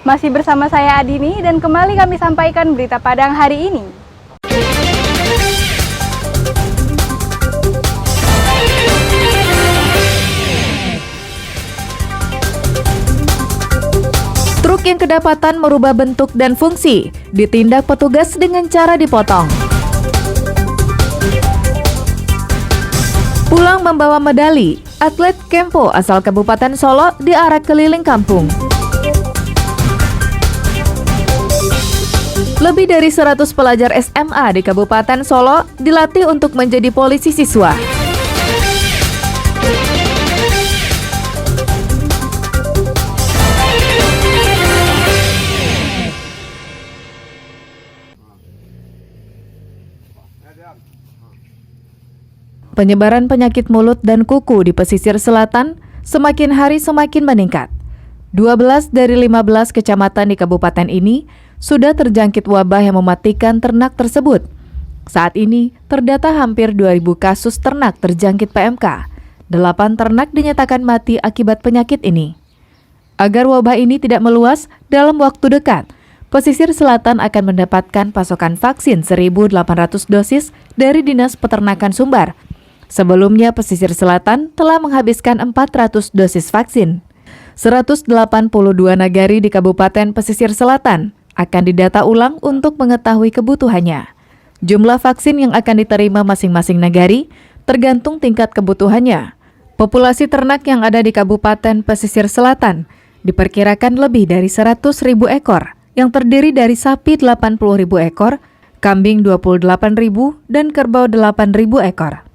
Masih bersama saya Adini dan kembali kami sampaikan berita Padang hari ini. Truk yang kedapatan merubah bentuk dan fungsi ditindak petugas dengan cara dipotong. Pulang membawa medali, atlet Kempo asal Kabupaten Solo diarak keliling kampung. Lebih dari 100 pelajar SMA di Kabupaten Solo dilatih untuk menjadi polisi siswa. Penyebaran penyakit mulut dan kuku di pesisir selatan semakin hari semakin meningkat. 12 dari 15 kecamatan di kabupaten ini sudah terjangkit wabah yang mematikan ternak tersebut. Saat ini terdata hampir 2.000 kasus ternak terjangkit PMK. 8 ternak dinyatakan mati akibat penyakit ini. Agar wabah ini tidak meluas dalam waktu dekat, pesisir selatan akan mendapatkan pasokan vaksin 1.800 dosis dari Dinas Peternakan Sumbar. Sebelumnya, pesisir selatan telah menghabiskan 400 dosis vaksin. 182 nagari di Kabupaten Pesisir Selatan akan didata ulang untuk mengetahui kebutuhannya. Jumlah vaksin yang akan diterima masing-masing nagari tergantung tingkat kebutuhannya. Populasi ternak yang ada di Kabupaten Pesisir Selatan diperkirakan lebih dari 100.000 ekor, yang terdiri dari sapi 80.000 ekor, kambing 28.000, dan kerbau 8.000 ekor.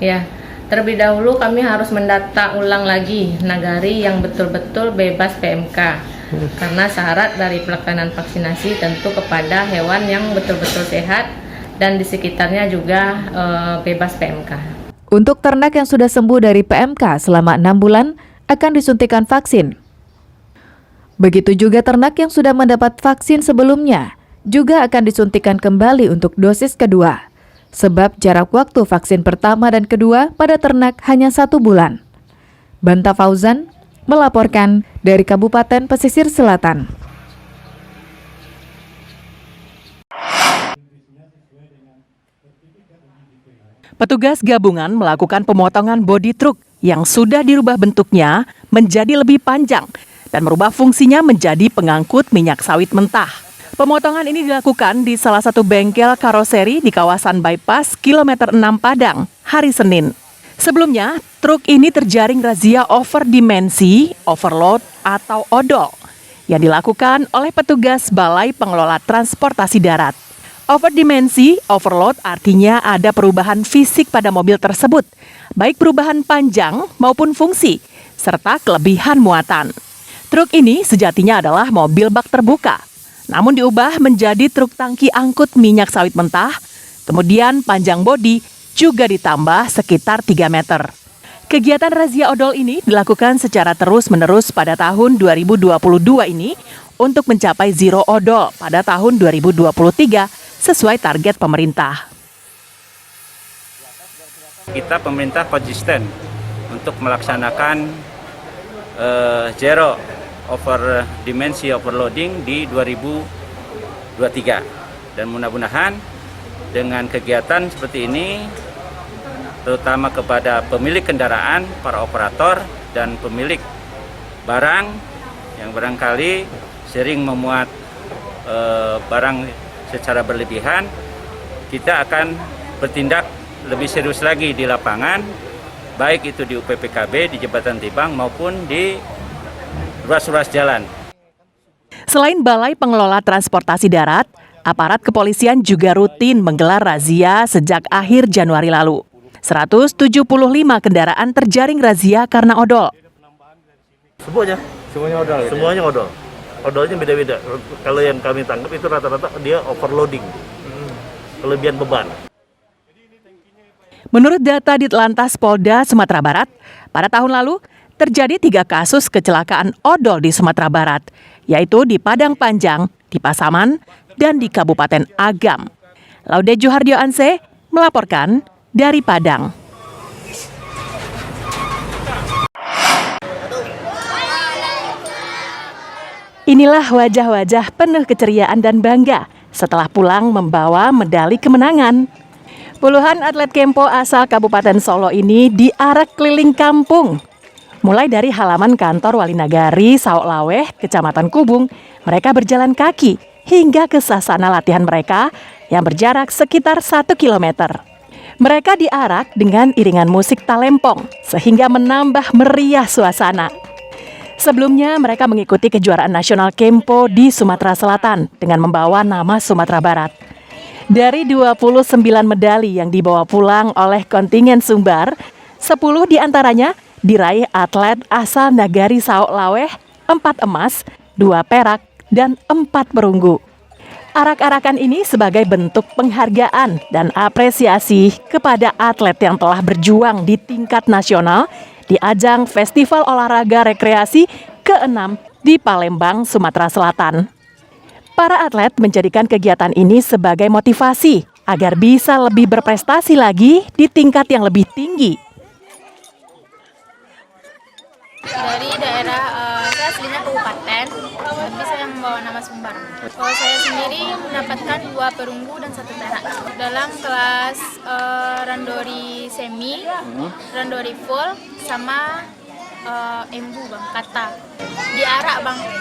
Ya, terlebih dahulu kami harus mendata ulang lagi nagari yang betul-betul bebas PMK. Karena syarat dari pelaksanaan vaksinasi tentu kepada hewan yang betul-betul sehat dan di sekitarnya juga bebas PMK. Untuk ternak yang sudah sembuh dari PMK selama 6 bulan akan disuntikan vaksin. Begitu juga ternak yang sudah mendapat vaksin sebelumnya juga akan disuntikan kembali untuk dosis kedua. Sebab jarak waktu vaksin pertama dan kedua pada ternak hanya 1 bulan. Banta Fauzan melaporkan dari Kabupaten Pesisir Selatan. Petugas gabungan melakukan pemotongan bodi truk yang sudah dirubah bentuknya menjadi lebih panjang dan merubah fungsinya menjadi pengangkut minyak sawit mentah. Pemotongan ini dilakukan di salah satu bengkel karoseri di kawasan bypass kilometer 6 Padang, hari Senin. Sebelumnya, truk ini terjaring razia overdimensi, overload, atau odol yang dilakukan oleh petugas Balai Pengelola Transportasi Darat. Overdimensi, overload artinya ada perubahan fisik pada mobil tersebut, baik perubahan panjang maupun fungsi, serta kelebihan muatan. Truk ini sejatinya adalah mobil bak terbuka, namun diubah menjadi truk tangki angkut minyak sawit mentah, kemudian panjang bodi juga ditambah sekitar 3 meter. Kegiatan razia odol ini dilakukan secara terus-menerus pada tahun 2022 ini untuk mencapai zero odol pada tahun 2023 sesuai target pemerintah. Kita pemerintah konsisten untuk melaksanakan zero over dimensi overloading di 2023 dan mudah-mudahan dengan kegiatan seperti ini terutama kepada pemilik kendaraan, para operator dan pemilik barang yang barangkali sering memuat barang secara berlebihan, kita akan bertindak lebih serius lagi di lapangan, baik itu di UPPKB, di Jembatan Tibang maupun di ruas-ruas jalan. Selain Balai Pengelola Transportasi Darat, aparat kepolisian juga rutin menggelar razia sejak akhir Januari lalu. 175 kendaraan terjaring razia karena odol. Semuanya odol. Semuanya odol. Odolnya beda-beda. Kalau yang kami tangkap itu rata-rata dia overloading, kelebihan beban. Menurut data Ditlantas Polda Sumatera Barat, pada tahun lalu terjadi 3 kasus kecelakaan odol di Sumatera Barat, yaitu di Padang Panjang, di Pasaman, dan di Kabupaten Agam. Laude Juhardio Anse melaporkan dari Padang. Inilah wajah-wajah penuh keceriaan dan bangga setelah pulang membawa medali kemenangan. Puluhan atlet Kempo asal Kabupaten Solo ini diarak keliling kampung. Mulai dari halaman kantor Wali Nagari Saok Laweh, Kecamatan Kubung, mereka berjalan kaki hingga ke sasana latihan mereka yang berjarak sekitar 1 kilometer. Mereka diarak dengan iringan musik talempong sehingga menambah meriah suasana. Sebelumnya mereka mengikuti kejuaraan nasional Kempo di Sumatera Selatan dengan membawa nama Sumatera Barat. Dari 29 medali yang dibawa pulang oleh kontingen Sumbar, 10 diantaranya diraih atlet asal Nagari Saok Laweh, 4 emas, 2 perak, dan 4 perunggu. Arak-arakan ini sebagai bentuk penghargaan dan apresiasi kepada atlet yang telah berjuang di tingkat nasional di ajang Festival Olahraga Rekreasi ke-6 di Palembang, Sumatera Selatan. Para atlet menjadikan kegiatan ini sebagai motivasi agar bisa lebih berprestasi lagi di tingkat yang lebih tinggi. Dari daerah saya aslinya kabupaten, tapi saya membawa nama Sumbar. Kalau saya sendiri mendapatkan 2 perunggu dan 1 perak dalam kelas randori semi, randori full, sama embu bang, kata.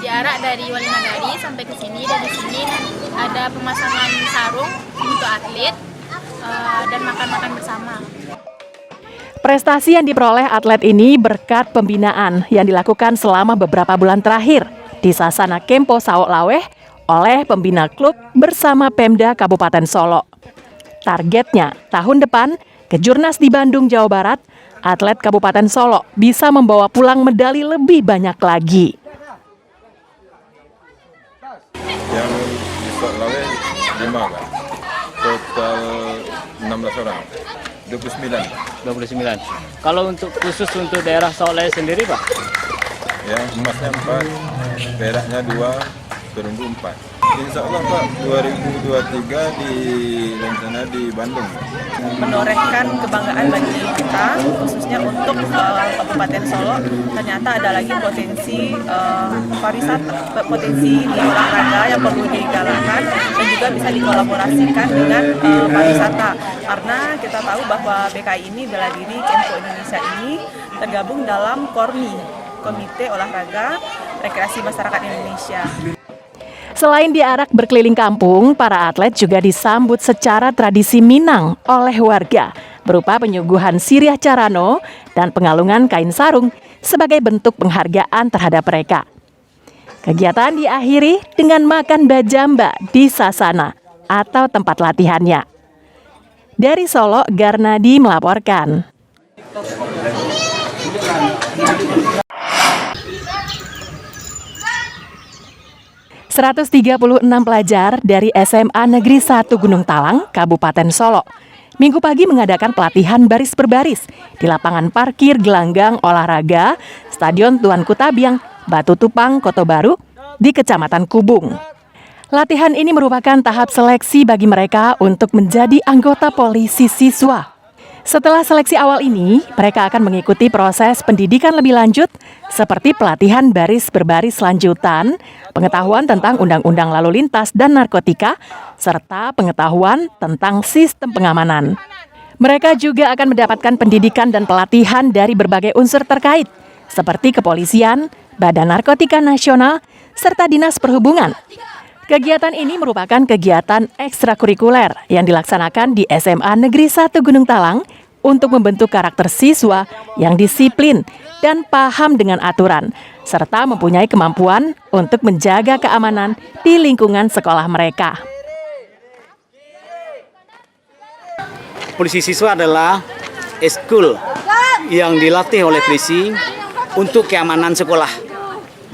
Diarak dari Wali Nagari sampai ke sini, dan di sini ada pemasangan sarung untuk atlet dan makan-makan bersama. Prestasi yang diperoleh atlet ini berkat pembinaan yang dilakukan selama beberapa bulan terakhir di Sasana Kempo Saok Laweh oleh pembina klub bersama Pemda Kabupaten Solo. Targetnya tahun depan Kejurnas di Bandung, Jawa Barat, atlet Kabupaten Solo bisa membawa pulang medali lebih banyak lagi. Yang di Saok Laweh 5 kan? Total 16 orang. 29. Kalau untuk khusus untuk daerah Saok Laweh sendiri, Pak? Ya, emasnya 4, peraknya 2, perunggu 4. Insya Allah Pak, 2023 di rencana di Bandung. Menorehkan kebanggaan bagi kita, khususnya untuk Kabupaten Solo. Ternyata ada lagi potensi pariwisata, potensi di olahraga yang perlu digalakkan dan juga bisa dikolaborasikan dengan pariwisata. Karena kita tahu bahwa BKI ini, bela diri Kempo Indonesia ini, tergabung dalam KORMI, Komite Olahraga Rekreasi Masyarakat Indonesia. Selain diarak berkeliling kampung, para atlet juga disambut secara tradisi Minang oleh warga berupa penyuguhan siriah carano dan pengalungan kain sarung sebagai bentuk penghargaan terhadap mereka. Kegiatan diakhiri dengan makan bajamba di sasana atau tempat latihannya. Dari Solo, Garnadi melaporkan. 136 pelajar dari SMA Negeri 1 Gunung Talang, Kabupaten Solo, Minggu pagi mengadakan pelatihan baris berbaris di lapangan parkir gelanggang olahraga Stadion Tuan Kutabiang, Batu Tupang, Kota Baru, di Kecamatan Kubung. Latihan ini merupakan tahap seleksi bagi mereka untuk menjadi anggota polisi siswa. Setelah seleksi awal ini, mereka akan mengikuti proses pendidikan lebih lanjut seperti pelatihan baris berbaris lanjutan, pengetahuan tentang undang-undang lalu lintas dan narkotika, serta pengetahuan tentang sistem pengamanan. Mereka juga akan mendapatkan pendidikan dan pelatihan dari berbagai unsur terkait, seperti kepolisian, Badan Narkotika Nasional, serta Dinas Perhubungan. Kegiatan ini merupakan kegiatan ekstrakurikuler yang dilaksanakan di SMA Negeri 1 Gunung Talang untuk membentuk karakter siswa yang disiplin dan paham dengan aturan, serta mempunyai kemampuan untuk menjaga keamanan di lingkungan sekolah mereka. Polisi siswa adalah eskul yang dilatih oleh polisi untuk keamanan sekolah.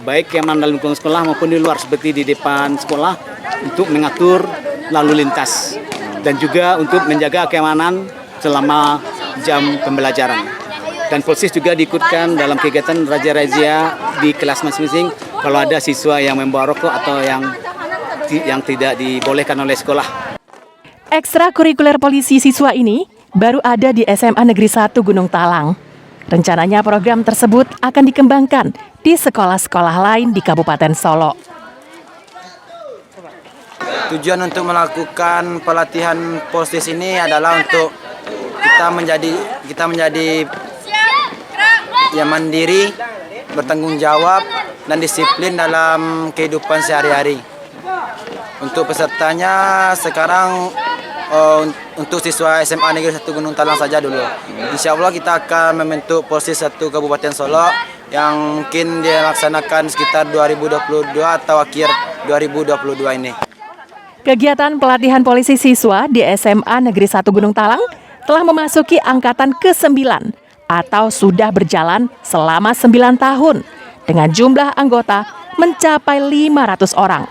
Baik keamanan dalam lingkungan sekolah maupun di luar, seperti di depan sekolah untuk mengatur lalu lintas dan juga untuk menjaga keamanan selama jam pembelajaran. Dan polisi juga diikutkan dalam kegiatan razia-razia di kelas masing-masing kalau ada siswa yang membawa rokok atau yang tidak dibolehkan oleh sekolah. Ekstrakurikuler polisi siswa ini baru ada di SMA Negeri 1 Gunung Talang. Rencananya program tersebut akan dikembangkan di sekolah-sekolah lain di Kabupaten Solo. Tujuan untuk melakukan pelatihan Polsis ini adalah untuk kita menjadi yang mandiri, bertanggung jawab dan disiplin dalam kehidupan sehari-hari. Untuk pesertanya sekarang untuk siswa SMA Negeri 1 Gunung Talang saja dulu. Insya Allah kita akan membentuk Polsis 1 Kabupaten Solok yang mungkin dilaksanakan sekitar 2022 atau akhir 2022 ini. Kegiatan pelatihan polisi siswa di SMA Negeri 1 Gunung Talang telah memasuki angkatan ke-9 atau sudah berjalan selama 9 tahun dengan jumlah anggota mencapai 500 orang.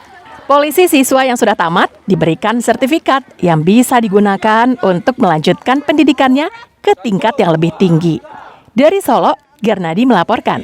Polisi siswa yang sudah tamat diberikan sertifikat yang bisa digunakan untuk melanjutkan pendidikannya ke tingkat yang lebih tinggi. Dari Solo, Gernadi melaporkan.